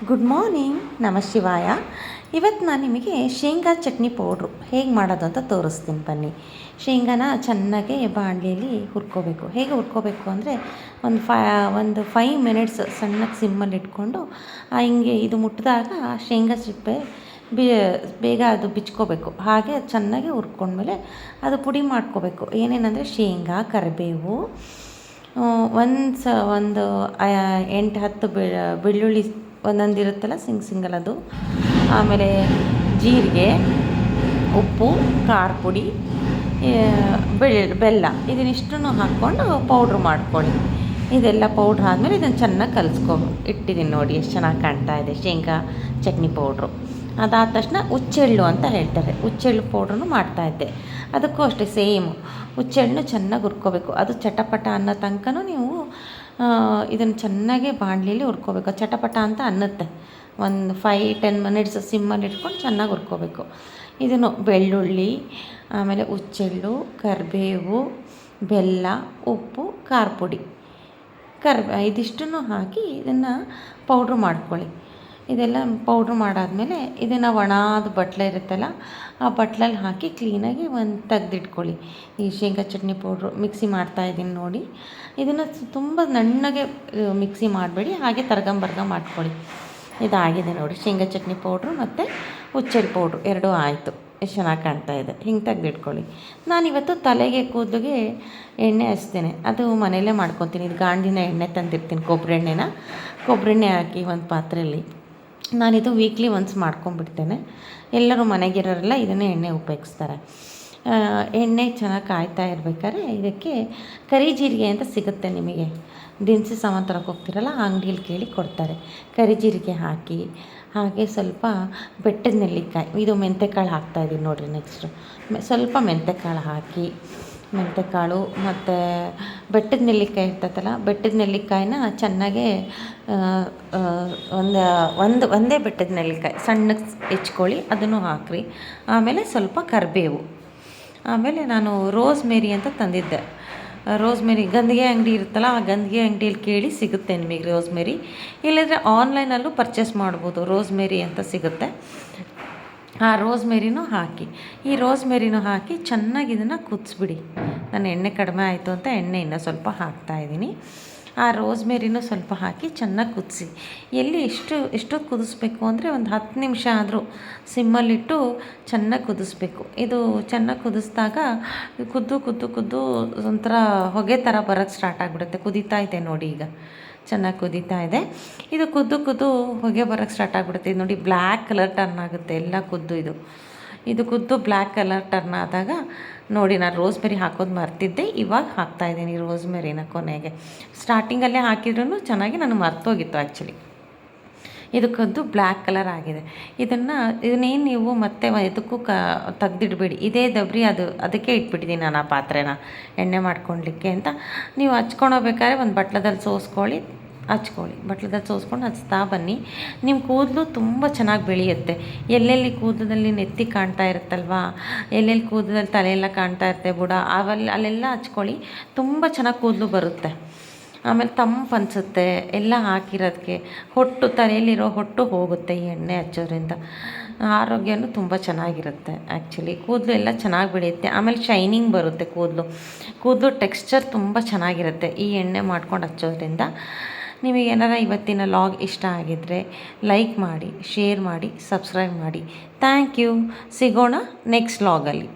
Good morning, ನಮ ಶಿವಾಯ. ಇವತ್ತು ನಾನು ನಿಮಗೆ ಶೇಂಗಾ ಚಟ್ನಿ ಪೌಡ್ರು ಹೇಗೆ ಮಾಡೋದು ಅಂತ ತೋರಿಸ್ತೀನಿ ಬನ್ನಿ. ಶೇಂಗಾನ ಚೆನ್ನಾಗಿ ಬಾಣಲೆಯಲ್ಲಿ ಹುರ್ಕೋಬೇಕು. ಹೇಗೆ ಹುರ್ಕೋಬೇಕು ಅಂದರೆ ಒಂದು 5 ಮಿನಿಟ್ಸ್ ಸಣ್ಣಗೆ ಸಿಮ್ಮಲ್ಲಿ ಇಟ್ಕೊಂಡು ಹಿಂಗೆ ಇದು ಮುಟ್ಟಿದಾಗ ಶೇಂಗಾ ಸಿಪ್ಪೆ ಬೇಗ ಅದು ಬಿಚ್ಕೋಬೇಕು. ಹಾಗೆ ಚೆನ್ನಾಗಿ ಹುರ್ಕೊಂಡ್ಮೇಲೆ ಅದು ಪುಡಿ ಮಾಡ್ಕೋಬೇಕು. ಏನೇನೆಂದರೆ ಶೇಂಗಾ, ಕರಿಬೇವು, ಒಂದು 8-10 ಬೆಳ್ಳುಳ್ಳಿ ಒಂದೊಂದು ಇರುತ್ತಲ್ಲ ಸಿಂಗಲ್ ಅದು, ಆಮೇಲೆ ಜೀರಿಗೆ, ಉಪ್ಪು, ಖಾರ ಪುಡಿ, ಬೆಲ್ಲ, ಇದನ್ನಿಷ್ಟನ್ನು ಹಾಕ್ಕೊಂಡು ಪೌಡ್ರ್ ಮಾಡ್ಕೊಳ್ಳಿ. ಇದೆಲ್ಲ ಪೌಡ್ರ್ ಆದಮೇಲೆ ಇದನ್ನು ಚೆನ್ನಾಗಿ ಇಟ್ಟಿದ್ದೀನಿ ನೋಡಿ, ಎಷ್ಟು ಚೆನ್ನಾಗಿ ಕಾಣ್ತಾ ಇದೆ ಶೇಂಗಾ ಚಟ್ನಿ ಪೌಡ್ರು. ಅದಾದ ತಕ್ಷಣ ಹುಚ್ಚೆಳ್ಳು ಅಂತ ಹೇಳ್ತಾರೆ, ಹುಚ್ಚೆಳ್ಳು ಪೌಡ್ರನ್ನು ಮಾಡ್ತಾಯಿದ್ದೆ. ಅದಕ್ಕೂ ಅಷ್ಟೇ ಸೇಮು, ಹುಚ್ಚೆಳ್ಳು ಚೆನ್ನಾಗಿ ಹುರ್ಕೋಬೇಕು. ಅದು ಚಟಪಟ ಅನ್ನೋ ತನಕನೂ ನೀವು ಇದನ್ನು ಚೆನ್ನಾಗಿ ಬಾಣಲಿಯಲ್ಲಿ ಹುರ್ಕೋಬೇಕು. ಚಟಪಟ ಅಂತ ಅನ್ನುತ್ತೆ. ಒಂದು 5-10 ಮಿನಿಟ್ಸ್ ಸಿಮ್ಮಲ್ಲಿ ಇಟ್ಕೊಂಡು ಚೆನ್ನಾಗಿ ಹುರ್ಕೋಬೇಕು. ಇದನ್ನು ಬೆಳ್ಳುಳ್ಳಿ, ಆಮೇಲೆ ಹುಚ್ಚೆಳ್ಳು, ಕರಿಬೇವು, ಬೆಲ್ಲ, ಉಪ್ಪು, ಖಾರ ಪುಡಿ, ಇದಿಷ್ಟನ್ನು ಹಾಕಿ ಇದನ್ನು ಪೌಡ್ರ್ ಮಾಡ್ಕೊಳ್ಳಿ. ಇದೆಲ್ಲ ಪೌಡ್ರ್ ಮಾಡಾದಮೇಲೆ ಇದನ್ನು ಒಣಾದ ಬಟ್ಲೆ ಇರುತ್ತಲ್ಲ, ಆ ಬಟ್ಲಲ್ಲಿ ಹಾಕಿ ಕ್ಲೀನಾಗಿ ತೆಗೆದಿಟ್ಕೊಳ್ಳಿ. ಈ ಶೇಂಗಾ ಚಟ್ನಿ ಪೌಡ್ರು ಮಿಕ್ಸಿ ಮಾಡ್ತಾಯಿದ್ದೀನಿ ನೋಡಿ. ಇದನ್ನು ತುಂಬ ನುಣ್ಣಗೆ ಮಿಕ್ಸಿ ಮಾಡಬೇಡಿ, ಹಾಗೆ ತರ್ಗಂಬರ್ಗ ಮಾಡ್ಕೊಳ್ಳಿ. ಇದಾಗಿದೆ ನೋಡಿ, ಶೇಂಗಾ ಚಟ್ನಿ ಪೌಡ್ರು ಮತ್ತು ಹುಚ್ಚೆಳ್ಳು ಪೌಡ್ರು ಎರಡೂ ಆಯಿತು. ಎಷ್ಟು ಚೆನ್ನಾಗಿ ಕಾಣ್ತಾ ಇದೆ. ಹಿಂಗೆ ತೆಗೆದಿಟ್ಕೊಳ್ಳಿ. ನಾನಿವತ್ತು ತಲೆಗೆ ಕೂದಲಿಗೆ ಎಣ್ಣೆ ಹಚ್ತೇನೆ. ಅದು ಮನೆಯಲ್ಲೇ ಮಾಡ್ಕೊತೀನಿ. ಇದು ಗಾಂಡಿನ ಎಣ್ಣೆ ತಂದಿರ್ತೀನಿ, ಕೊಬ್ಬರಿ ಎಣ್ಣೆ ಹಾಕಿ ಒಂದು ಪಾತ್ರೆಯಲ್ಲಿ. ನಾನಿದು ವೀಕ್ಲಿ ಒನ್ಸ್ ಮಾಡ್ಕೊಂಡ್ಬಿಡ್ತೇನೆ. ಎಲ್ಲರೂ ಮನೆಗಿರೋರೆಲ್ಲ ಇದನ್ನೇ ಎಣ್ಣೆ ಉಪಯೋಗಿಸ್ತಾರೆ. ಎಣ್ಣೆ ಚೆನ್ನಾಗಿ ಕಾಯ್ತಾ ಇರಬೇಕಾದ್ರೆ ಇದಕ್ಕೆ ಕರಿ ಜೀರಿಗೆ ಅಂತ ಸಿಗುತ್ತೆ ನಿಮಗೆ. ದಿನಸಿ ಸಾಮಾನು ತರಕ್ಕೆ ಹೋಗ್ತಿರಲ್ಲ, ಅಂಗಡಿಯಲ್ಲಿ ಕೇಳಿ ಕೊಡ್ತಾರೆ. ಕರಿ ಜೀರಿಗೆ ಹಾಕಿ, ಹಾಗೆ ಸ್ವಲ್ಪ ಬೆಟ್ಟದ ನೆಲ್ಲಿಕಾಯಿ, ಇದು ಮೆಂತೆಕಾಳು ಹಾಕ್ತಾಯಿದ್ದೀನಿ ನೋಡಿರಿ. ನೆಕ್ಸ್ಟು ಸ್ವಲ್ಪ ಮೆಂತೆಕಾಳು ಹಾಕಿ, ಮೆಂತೆಕಾಳು ಮತ್ತು ಬೆಟ್ಟದ ನೆಲ್ಲಿಕಾಯಿ ಇರ್ತೈತಲ್ಲ, ಬೆಟ್ಟದ ನೆಲ್ಲಿಕಾಯಿನ ಚೆನ್ನಾಗೇ ಒಂದೇ ಬೆಟ್ಟದ ನೆಲ್ಲಿಕಾಯಿ ಸಣ್ಣಗೆ ಹೆಚ್ಕೊಳ್ಳಿ, ಅದನ್ನು ಹಾಕ್ರಿ. ಆಮೇಲೆ ಸ್ವಲ್ಪ ಕರಿಬೇವು, ಆಮೇಲೆ ನಾನು ರೋಸ್ಮೇರಿ ಅಂತ ತಂದಿದ್ದೆ. ರೋಸ್ಮೇರಿ ಗಂಧಿಗೆ ಅಂಗಡಿ ಇರುತ್ತಲ್ಲ, ಆ ಗಂಧಿಗೆ ಅಂಗಡಿಯಲ್ಲಿ ಕೇಳಿ ಸಿಗುತ್ತೆ ನಿಮಗೆ ರೋಸ್ಮೇರಿ. ಇಲ್ಲಂದರೆ ಆನ್ಲೈನಲ್ಲೂ ಪರ್ಚೇಸ್ ಮಾಡ್ಬೋದು, ರೋಸ್ಮೇರಿ ಅಂತ ಸಿಗುತ್ತೆ. ಆ ರೋಸ್ಮೇರಿನೂ ಹಾಕಿ ಚೆನ್ನಾಗಿ ಇದನ್ನು ಕುದಿಸ್ಬಿಡಿ. ನಾನು ಎಣ್ಣೆ ಕಡಿಮೆ ಆಯಿತು ಅಂತ ಎಣ್ಣೆ ಇನ್ನೂ ಸ್ವಲ್ಪ ಹಾಕ್ತಾಯಿದ್ದೀನಿ. ಆ ರೋಸ್ಮೇರಿನೂ ಸ್ವಲ್ಪ ಹಾಕಿ ಚೆನ್ನಾಗಿ ಕುದಿಸಿ. ಎಷ್ಟು ಕುದಿಸ್ಬೇಕು ಅಂದರೆ ಒಂದು 10 ನಿಮಿಷ ಆದರೂ ಸಿಮ್ಮಲ್ಲಿಟ್ಟು ಚೆನ್ನಾಗಿ ಕುದಿಸ್ಬೇಕು. ಇದು ಚೆನ್ನಾಗಿ ಕುದಿಸಿದಾಗ ಕುದ್ದು ಒಂಥರ ಹೊಗೆ ಥರ ಬರೋಕ್ಕೆ ಸ್ಟಾರ್ಟ್ ಆಗಿಬಿಡುತ್ತೆ. ಕುದೀತಾ ಇದೆ ನೋಡಿ, ಈಗ ಚೆನ್ನಾಗಿ ಕುದೀತಾ ಇದೆ. ಇದು ಕುದ್ದು ಹೊಗೆ ಬರೋಕ್ಕೆ ಸ್ಟಾರ್ಟ್ ಆಗಿಬಿಡುತ್ತೆ. ಇದು ನೋಡಿ, ಬ್ಲ್ಯಾಕ್ ಕಲರ್ ಟರ್ನ್ ಆಗುತ್ತೆ ಎಲ್ಲ ಇದು ಕುದ್ದು ಬ್ಲ್ಯಾಕ್ ಕಲರ್ ಟರ್ನ್ ಆದಾಗ ನೋಡಿ, ನಾನು ರೋಸ್ಮೆರಿ ಹಾಕೋದು ಮರ್ತಿದ್ದೆ, ಇವಾಗ ಹಾಕ್ತಾಯಿದ್ದೀನಿ ರೋಸ್ಮೆರಿನ ಕೊನೆಗೆ. ಸ್ಟಾರ್ಟಿಂಗಲ್ಲೇ ಹಾಕಿದ್ರೂ ಚೆನ್ನಾಗಿ ನಾನು ಮರ್ತೋಗಿತ್ತು ಆ್ಯಕ್ಚುಲಿ. ಇದು ಕದ್ದು ಬ್ಲ್ಯಾಕ್ ಕಲರ್ ಆಗಿದೆ. ಇದನ್ನೇನು ನೀವು ಮತ್ತೆ ಇದಕ್ಕೂ ತೆಗ್ದಿಡಬೇಡಿ. ಇದೇ ದಬ್ರಿ ಅದಕ್ಕೆ ಇಟ್ಬಿಟ್ಟಿದ್ದೀನಿ ನಾನು ಆ ಪಾತ್ರೆನ ಎಣ್ಣೆ ಮಾಡ್ಕೊಳ್ಲಿಕ್ಕೆ ಅಂತ. ನೀವು ಹಚ್ಕೊಂಡೋಗ್ಬೇಕಾದ್ರೆ ಒಂದು ಬಟ್ಲದಲ್ಲಿ ಸೋಸ್ಕೊಂಡು ಹಚ್ತಾ ಬನ್ನಿ. ನಿಮ್ಮ ಕೂದಲು ತುಂಬ ಚೆನ್ನಾಗಿ ಬೆಳೆಯುತ್ತೆ. ಎಲ್ಲೆಲ್ಲಿ ಕೂದಲಲ್ಲಿ ನೆತ್ತಿ ಕಾಣ್ತಾ ಇರುತ್ತಲ್ವಾ, ಎಲ್ಲೆಲ್ಲಿ ಕೂದಲಲ್ಲಿ ತಲೆಯೆಲ್ಲ ಕಾಣ್ತಾ ಇರುತ್ತೆ, ಬುಡ, ಅಲ್ಲೆಲ್ಲ ಹಚ್ಕೊಳ್ಳಿ. ತುಂಬ ಚೆನ್ನಾಗಿ ಕೂದಲು ಬರುತ್ತೆ. ಆಮೇಲೆ ತಂಪು ಅನಿಸುತ್ತೆ ಎಲ್ಲ ಹಾಕಿರೋದಕ್ಕೆ. ತಲೆಯಲ್ಲಿರೋ ಹೊಟ್ಟು ಹೋಗುತ್ತೆ ಈ ಎಣ್ಣೆ ಹಚ್ಚೋದ್ರಿಂದ. ಆರೋಗ್ಯನೂ ತುಂಬ ಚೆನ್ನಾಗಿರುತ್ತೆ ಆ್ಯಕ್ಚುಲಿ. ಕೂದಲು ಎಲ್ಲ ಚೆನ್ನಾಗಿ ಬೆಳೆಯುತ್ತೆ. ಆಮೇಲೆ ಶೈನಿಂಗ್ ಬರುತ್ತೆ ಕೂದಲು ಟೆಕ್ಸ್ಚರ್ ತುಂಬ ಚೆನ್ನಾಗಿರುತ್ತೆ ಈ ಎಣ್ಣೆ ಮಾಡ್ಕೊಂಡು ಹಚ್ಚೋದ್ರಿಂದ. ನಿಮಗೇನಾರ ಇವತ್ತಿನ ಲಾಗ್ ಇಷ್ಟ ಆಗಿದ್ದರೆ ಲೈಕ್ ಮಾಡಿ, ಶೇರ್ ಮಾಡಿ, ಸಬ್ಸ್ಕ್ರೈಬ್ ಮಾಡಿ. Thank you. ಸಿಗೋಣ ನೆಕ್ಸ್ಟ್ ಲಾಗಲ್ಲಿ.